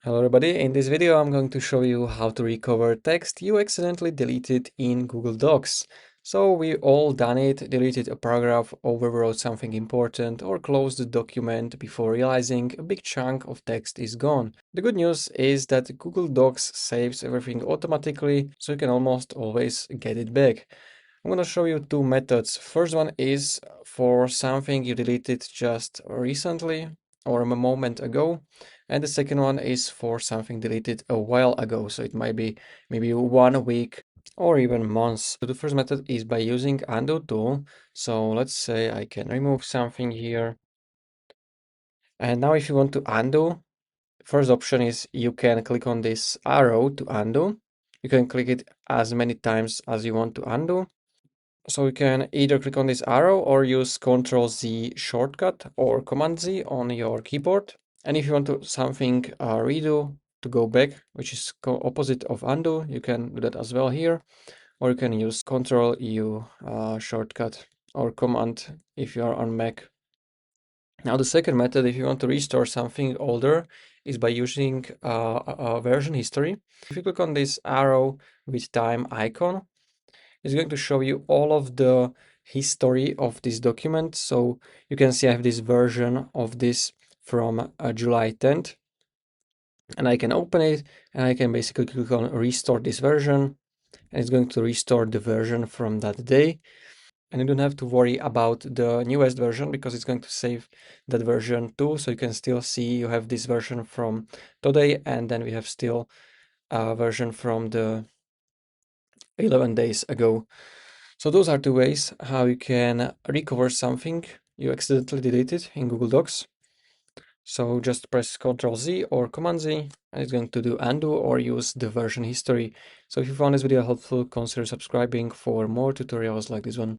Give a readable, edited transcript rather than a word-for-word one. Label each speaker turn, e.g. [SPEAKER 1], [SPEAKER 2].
[SPEAKER 1] Hello everybody, in this video I'm going to show you how to recover text you accidentally deleted in Google Docs. So we all done it, deleted a paragraph, overwrote something important or closed the document before realizing a big chunk of text is gone. The good news is that Google Docs saves everything automatically, so you can almost always get it back. I'm going to show you two methods. First one is for something you deleted just recently or a moment ago. And the second one is for something deleted a while ago. So it might be maybe 1 week or even months. So the first method is by using undo tool. So let's say I can remove something here. And now if you want to undo, first option is you can click on this arrow to undo. You can click it as many times as you want to undo. So you can either click on this arrow or use Ctrl Z shortcut or Command Z on your keyboard. And if you want to something redo to go back, which is opposite of undo, you can do that as well here. Or you can use Ctrl U shortcut or Command if you are on Mac. Now the second method, if you want to restore something older, is by using a version history. If you click on this arrow with time icon, it's going to show you all of the history of this document. So you can see I have this version of this from July 10th, and I can open it and I can basically click on restore this version, and it's going to restore the version from that day. And you don't have to worry about the newest version because it's going to save that version too. So you can still see you have this version from today, and then we have still a version from the 11 days ago. So those are two ways how you can recover something you accidentally deleted in Google Docs. So just press Ctrl Z or Command Z, and it's going to do undo or use the version history. So if you found this video helpful, consider subscribing for more tutorials like this one.